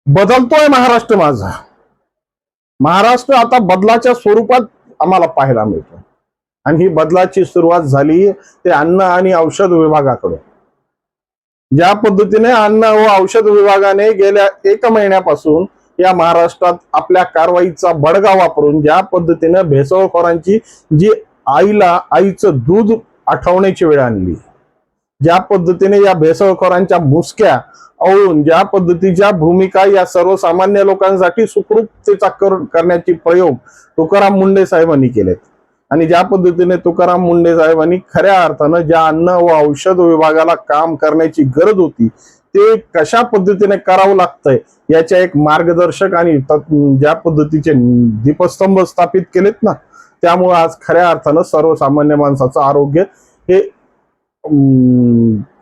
बदलतोय महाराष्ट्र माझा. महाराष्ट्र आता बदलाच्या स्वरूपात आम्हाला पाहायला मिळतो आणि ही बदलाची सुरुवात झाली ते अन्न आणि औषध विभागाकडून. ज्या पद्धतीने अन्न व औषध विभागाने गेल्या 1 महिन्यापासून या महाराष्ट्रात आपल्या कारवाईचा बडगा वापरून ज्या पद्धतीने भेसळखोरांची जी आईचं दूध आठवण्याची वेळ आणली, ज्या पद्धतीने या भेसळखोरांच्या मुसक्या आवळून ज्या पद्धतीच्या भूमिका या सर्वसामान्य लोकांसाठी सुखरूपतेचा करण्याचे प्रयोग तुकाराम मुंडे साहेबांनी केलेत आणि ज्या पद्धतीने तुकाराम मुंडे साहेबांनी खऱ्या अर्थानं ज्या अन्न व औषध विभागाला काम करण्याची गरज होती ते कशा पद्धतीने करावं लागतंय याच्या एक मार्गदर्शक आणि ज्या पद्धतीचे दीपस्तंभ स्थापित केलेत ना, त्यामुळे आज खऱ्या अर्थानं सर्वसामान्य माणसाचं आरोग्य हे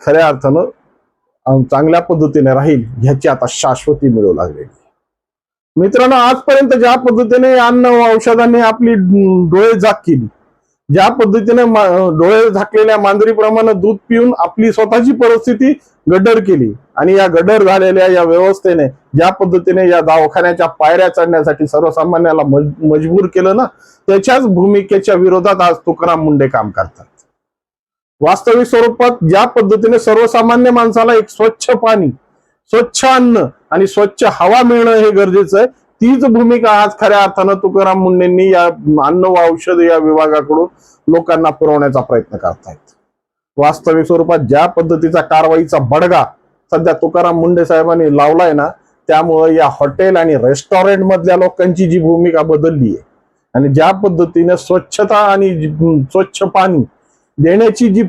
खऱ्या अर्थानं चांगल्या पद्धतीने राहील ह्याची आता शाश्वती मिळू लागलेली. मित्रांनो, आजपर्यंत ज्या पद्धतीने अन्न व औषधांनी आपली डोळे झाक केली, ज्या पद्धतीने डोळे झाकलेल्या मांजरीप्रमाणे दूध पिऊन आपली स्वतःची परिस्थिती गडर केली आणि या गडर झालेल्या या व्यवस्थेने ज्या पद्धतीने या दवाखान्याच्या पायऱ्या चढण्यासाठी सर्वसामान्याला मजबूर केलं ना, त्याच्याच भूमिकेच्या विरोधात आज तुकाराम मुंडे काम करतात. वास्तविक स्वरूपात ज्या पद्धतीने सर्वसामान्य माणसाला एक स्वच्छ पाणी, स्वच्छ अन्न आणि स्वच्छ हवा मिळणं हे गरजेचं आहे, तीच भूमिका आज खऱ्या अर्थानं तुकाराम मुंडेंनी या अन्न व औषध या विभागाकडून लोकांना पुरवण्याचा प्रयत्न करतायत. वास्तविक स्वरूपात ज्या पद्धतीचा कारवाईचा बडगा सध्या तुकाराम मुंडे साहेबांनी लावलाय ना, त्यामुळे या हॉटेल आणि रेस्टॉरंट मधल्या लोकांची जी भूमिका बदलली आहे आणि ज्या पद्धतीने स्वच्छता आणि स्वच्छ पाणी देण्याची जी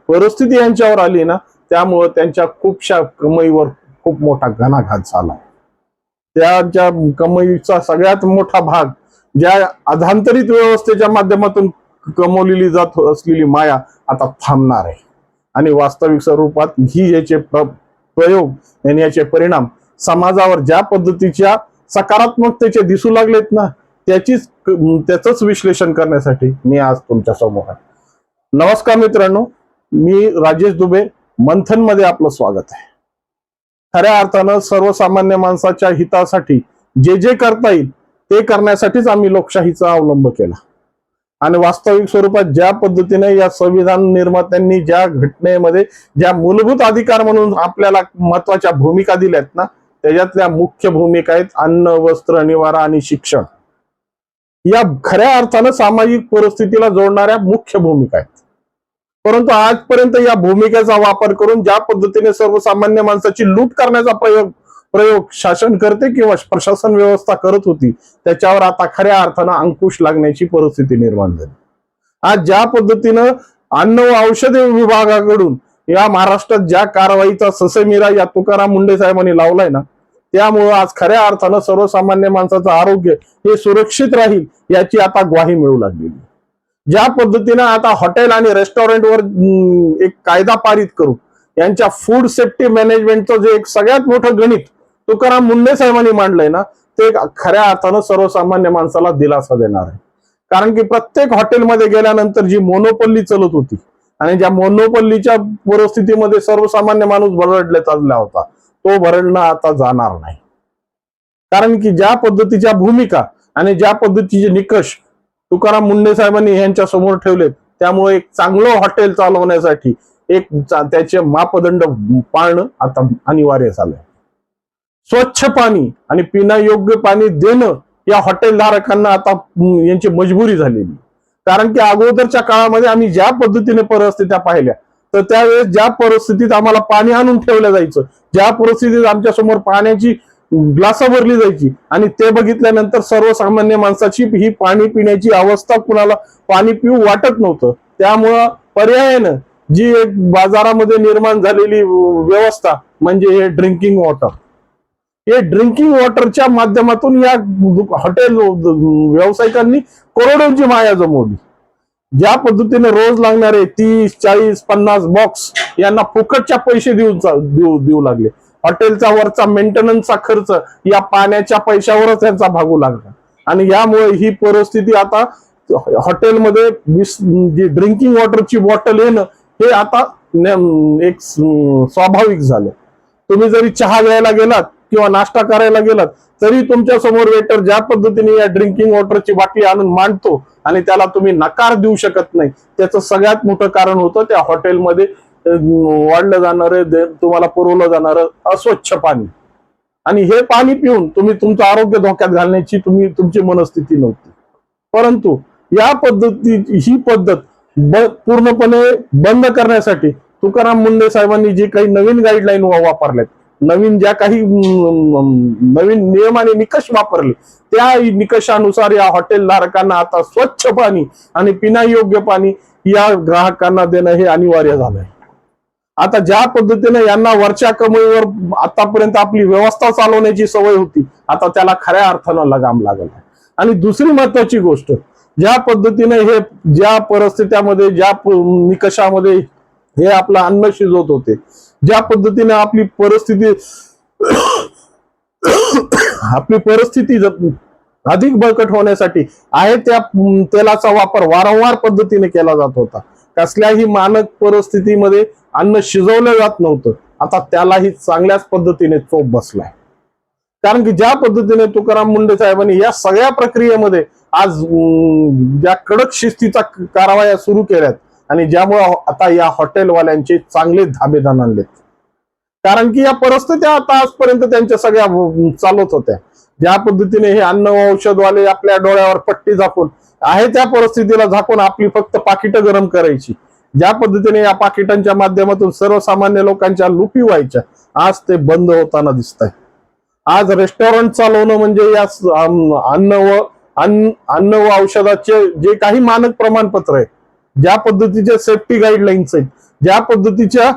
परिस्थिती यांच्यावर आली ना, त्यामुळे त्यांच्या खूपशा कमाईवर खूप मोठा घणाघात झाला. त्यांच्या कमाईचा सगळ्यात मोठा भाग ज्या अधांतरित व्यवस्थेच्या माध्यमातून कमवलेली जात असलेली माया आता थांबणार आहे आणि वास्तविक स्वरूपात ही याचे प्रयोग आणि याचे परिणाम समाजावर ज्या पद्धतीच्या सकारात्मकतेचे दिसू लागलेत ना, त्याच विश्लेषण करण्यासाठी मी आज तुमच्या समोर आहे. नमस्कार मित्रांनो, मी राजेश दुबे. मंथन मध्ये आपलं स्वागत आहे. खऱ्या अर्थानं सर्वसामान्य माणसाच्या हितासाठी जे जे करता येईल ते करण्यासाठीच आम्ही लोकशाहीचा अवलंब केला आणि वास्तविक स्वरूपात ज्या पद्धतीने या संविधान निर्मात्यांनी ज्या घटनेमध्ये ज्या मूलभूत अधिकार म्हणून आपल्याला महत्वाच्या भूमिका दिल्यात ना, त्याच्यातल्या मुख्य भूमिका आहेत अन्न, वस्त्र, निवारा आणि शिक्षण. या खऱ्या अर्थानं सामाजिक परिस्थितीला जोडणाऱ्या मुख्य भूमिका आहेत. परंतु आजपर्यंत या भूमिकेचा वापर करून ज्या पद्धतीने सर्वसामान्य माणसाची लूट करण्याचा प्रयोग शासन करते किंवा प्रशासन व्यवस्था करत होती, त्याच्यावर आता खऱ्या अर्थानं अंकुश लागण्याची परिस्थिती निर्माण झाली. आज ज्या पद्धतीनं अन्न व औषध विभागाकडून या महाराष्ट्रात ज्या कारवाईचा ससेमिरा या तुकाराम मुंडे साहेबांनी लावलाय ना, त्यामुळं आज खऱ्या अर्थानं सर्वसामान्य माणसाचं आरोग्य हे सुरक्षित राहील याची आता ग्वाही मिळू लागलेली. ज्या पद्धतीनं आता हॉटेल आणि रेस्टॉरंटवर एक कायदा पारित करून यांच्या फूड सेफ्टी मॅनेजमेंटचं जे एक सगळ्यात मोठं गणित तुकाराम मुंडे साहेबांनी मांडलंय ना, ते खऱ्या अर्थानं सर्वसामान्य माणसाला दिलासा देणार आहे. कारण की प्रत्येक हॉटेलमध्ये गेल्यानंतर जी मोनोपल्ली चालत होती आणि ज्या मोनोपल्लीच्या परिस्थितीमध्ये सर्वसामान्य माणूस भरडले चालला होता, तो भरडणं आता जाणार नाही. कारण की ज्या पद्धतीच्या भूमिका आणि ज्या पद्धतीचे निकष तुकाराम मुंडे साहेबांनी यांच्या समोर ठेवलेत, त्यामुळे एक चांगलं हॉटेल चालवण्यासाठी एक त्याचे मापदंड पाळणं आता अनिवार्य झालंय. स्वच्छ पाणी आणि पिण्यायोग्य पाणी देणं या हॉटेल धारकांना आता यांची मजबुरी झालेली. कारण की अगोदरच्या काळामध्ये आम्ही ज्या पद्धतीने परिस्थित्या पाहिल्या, तर त्यावेळेस ज्या परिस्थितीत आम्हाला पाणी आणून ठेवलं जायचं, ज्या परिस्थितीत आमच्या समोर पाण्याची ग्लास भरली जायची आणि ते बघितल्यानंतर सर्वसामान्य माणसाची ही पाणी पिण्याची अवस्था कुणाला पाणी पिऊ वाटत नव्हतं. त्यामुळं पर्यायानं जी एक बाजारामध्ये निर्माण झालेली व्यवस्था म्हणजे हे ड्रिंकिंग वॉटर, हे ड्रिंकिंग वॉटरच्या माध्यमातून या हॉटेल व्यावसायिकांनी करोडोंची माया जमवली. ज्या पद्धतीने रोज लागणारे 30, 40, 50 बॉक्स यांना फुकटच्या पैसे देऊ लागले. हॉटेलचा वरचा मेंटेनन्सचा खर्च या पाण्याच्या पैशावरच त्यांचा भागू लागला आणि यामुळे ही परिस्थिती आता हॉटेलमध्ये जी ड्रिंकिंग वॉटरची बॉटल येणं हे आता एक स्वाभाविक झालं. तुम्ही जरी चहा घ्यायला गेलात किंवा नाश्ता करायला गेलात तरी तुमच्या समोर वेटर ज्या पद्धतीने या ड्रिंकिंग वॉटरची बाटली आणून मांडतो आणि त्याला तुम्ही नकार देऊ शकत नाही, त्याचं सगळ्यात मोठं कारण होतं त्या हॉटेलमध्ये वाढलं जाणारं तुम्हाला पुरवलं जाणारं अस्वच्छ पाणी. आणि हे पाणी पिऊन तुम्ही तुमचं आरोग्य धोक्यात घालण्याची तुमची मनस्थिती नव्हती. परंतु या ही पद्धत पूर्णपणे बंद करण्यासाठी तुकाराम मुंढे साहेबांनी जे काही नवीन गाईडलाईन वापरल्यात, नवीन ज्या काही नवीन नियम आणि निकष वापरले, त्या निकषानुसार या हॉटेल धारकांना आता स्वच्छ पाणी आणि पिण्यायोग्य पाणी या ग्राहकांना देणं हे अनिवार्य झालंय. आता ज्या पद्धतीने यांना वरच्या कमाईवर आतापर्यंत आपली व्यवस्था चालवण्याची सवय होती, आता त्याला खऱ्या अर्थानं लगाम लागला आहे. आणि दुसरी महत्वाची गोष्ट, ज्या पद्धतीने हे ज्या परिस्थितीमध्ये ज्या निकषामध्ये हे आपलं अन्न शिजवत होते, ज्या पद्धतीने आपली परिस्थिती अधिक बळकट होण्यासाठी आहे त्या तेलाचा वापर वारंवार पद्धतीने केला जात होता. कसल्याही मानक परिस्थितीमध्ये अन्न शिजवलं जात नव्हतं. आता त्यालाही चांगल्याच पद्धतीने चोप बसलाय. कारण की ज्या पद्धतीने तुकाराम मुंढे साहेबांनी या सगळ्या प्रक्रियेमध्ये आज ज्या कडक शिस्तीचा कारवाया सुरू केल्यात आणि ज्यामुळे आता या हॉटेलवाल्यांचे चांगले धाबेदान आणलेत. कारण की या परिस्थित्या आता आजपर्यंत त्यांच्या सगळ्या चालत होत्या. ज्या पद्धतीने हे अन्न औषधवाले आपल्या डोळ्यावर पट्टी झाकून आहे त्या परिस्थितीला झाकून आपली फक्त पाकिटं गरम करायची, ज्या पद्धतीने या पाकिटांच्या माध्यमातून सर्वसामान्य लोकांच्या लुटी व्हायच्या, आज ते बंद होताना दिसत आहे. आज रेस्टॉरंट चालवणं म्हणजे या अन्न व औषधाचे जे काही मानक प्रमाणपत्र आहे, ज्या पद्धतीचे सेफ्टी गाईडलाईन्स आहेत, ज्या पद्धतीच्या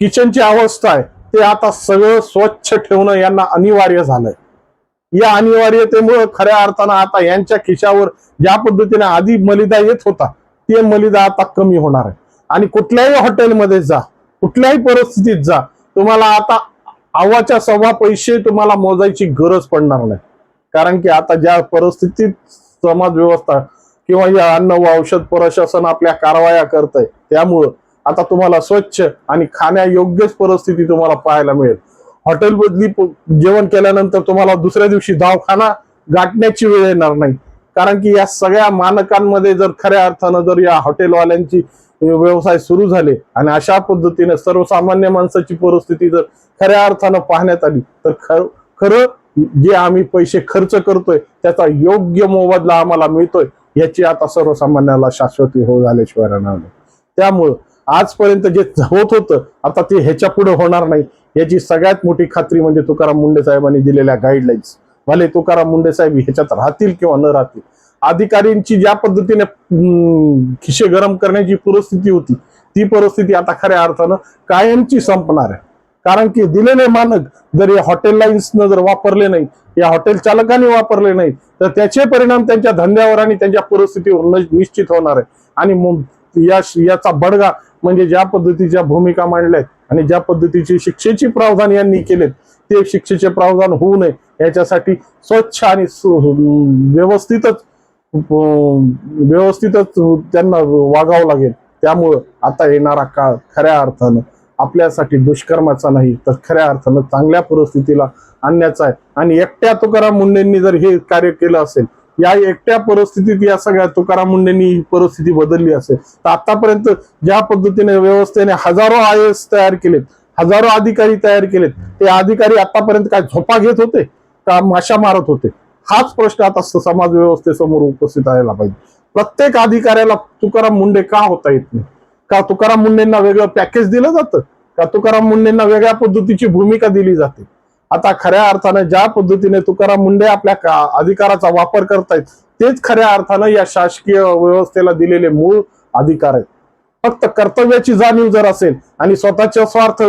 किचनची अवस्था आहे, ते आता सगळं स्वच्छ ठेवणं यांना अनिवार्य झालंय. या अनिवार्यतेमुळे खऱ्या अर्थानं आता यांच्या खिशावर ज्या पद्धतीने आधी मलिदा येत होता, ते मलिदा आता कमी होणार आहे. आणि कुठल्याही हॉटेलमध्ये जा, कुठल्याही परिस्थितीत जा, तुम्हाला आता आवाच्या सव्वा पैसे तुम्हाला मोजायची गरज पडणार नाही. कारण की आता ज्या परिस्थितीत समाज व्यवस्था किंवा या अन्न व औषध प्रशासन आपल्या कारवाया करत आहे, त्यामुळं आता तुम्हाला स्वच्छ आणि खाण्यायोग्यच परिस्थिती तुम्हाला पाहायला मिळेल. हॉटेल बदली जेवण केल्यानंतर तुम्हाला दुसऱ्या दिवशी दवाखाना गाठण्याची वेळ येणार नाही. कारण की या सगळ्या मानकांमध्ये जर खऱ्या अर्थानं जर या हॉटेलवाल्यांची व्यवसाय सुरू झाले आणि अशा पद्धतीने सर्वसामान्य माणसाची परिस्थिती जर खऱ्या अर्थानं पाहण्यात आली, तर खरं जे आम्ही पैसे खर्च करतोय त्याचा योग्य मोबदला आम्हाला मिळतोय याची आता सर्वसामान्याला शाश्वती हो झाल्याशिवाय राहणार नाही. त्यामुळं आजपर्यंत जे होत होतं आता ते ह्याच्या पुढे होणार नाही याची सगळ्यात मोठी खात्री म्हणजे तुकाराम मुंढे साहेबांनी दिलेल्या गाईडलाईन्स. भले तुकाराम मुंढे साहेब ह्याच्यात राहतील किंवा न राहतील, अधिकाऱ्यांची ज्या पद्धतीने खिशे गरम करण्याची परिस्थिती होती, ती परिस्थिती आता खऱ्या अर्थानं कायमची संपणार आहे. कारण की दिलेले मानक जर या हॉटेल लाईन्सनं जर वापरले नाही, या हॉटेल चालकांनी वापरले नाही, तर त्याचे परिणाम त्यांच्या धंद्यावर आणि त्यांच्या परिस्थितीवर निश्चित होणार आहे. आणि याचा बडगा म्हणजे ज्या पद्धतीच्या भूमिका मांडल्यात आणि ज्या पद्धतीची शिक्षेची प्रावधान यांनी केलेत, ते शिक्षेचे प्रावधान होऊ नये याच्यासाठी स्वच्छ आणि व्यवस्थितच त्यांना वागावं लागेल. त्यामुळं आता येणारा काळ खऱ्या अर्थानं आपल्यासाठी दुष्कर्माचा नाही, तर खऱ्या अर्थानं चांगल्या परिस्थितीला आणण्याचा आहे. आणि एकट्या तुकाराम मुंढेंनी जर हे कार्य केलं असेल, या एकट्या परिस्थितीत या सगळ्या तुकाराम मुंढेंनी ही परिस्थिती बदलली असेल, तर आतापर्यंत ज्या पद्धतीने व्यवस्थेने हजारो IAS तयार केलेत, हजारो अधिकारी तयार केलेत, ते अधिकारी आतापर्यंत काय झोपा घेत होते का माशा मारत होते? हाच प्रश्न आता समाज व्यवस्थेसमोर उपस्थित राहायला पाहिजे. प्रत्येक अधिकाऱ्याला तुकाराम मुंढे का होता येत नाही? का तुकाराम मुंढेंना वेगळं पॅकेज दिलं जातं? का तुकाराम मुंढेंना वेगळ्या पद्धतीची भूमिका दिली जाते? आता खऱ्या अर्थानं ज्या पद्धतीने तुकाराम मुंढे आपल्या अधिकाराचा वापर करतायत, तेच खऱ्या अर्थानं या शासकीय व्यवस्थेला दिलेले मूळ अधिकार आहेत. फक्त कर्तव्याची जाणीव जर असेल आणि स्वतःच्या स्वार्थ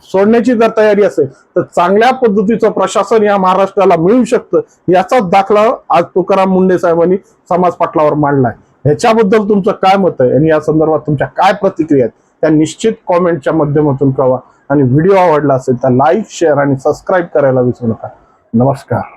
सोडण्याची जर तयारी असेल, तर चांगल्या पद्धतीचं प्रशासन या महाराष्ट्राला मिळू शकतं. याचाच दाखला आज तुकाराम मुंढे साहेबांनी समाज पटलावर मांडलाय. ह्याच्याबद्दल तुमचं काय मत आहे आणि या संदर्भात तुमच्या काय प्रतिक्रिया आहेत त्या निश्चित कॉमेंटच्या माध्यमातून कळवा. आणि व्हिडिओ आवडला असेल तर लाईक, शेअर आणि सबस्क्राईब करायला विसरू नका. नमस्कार.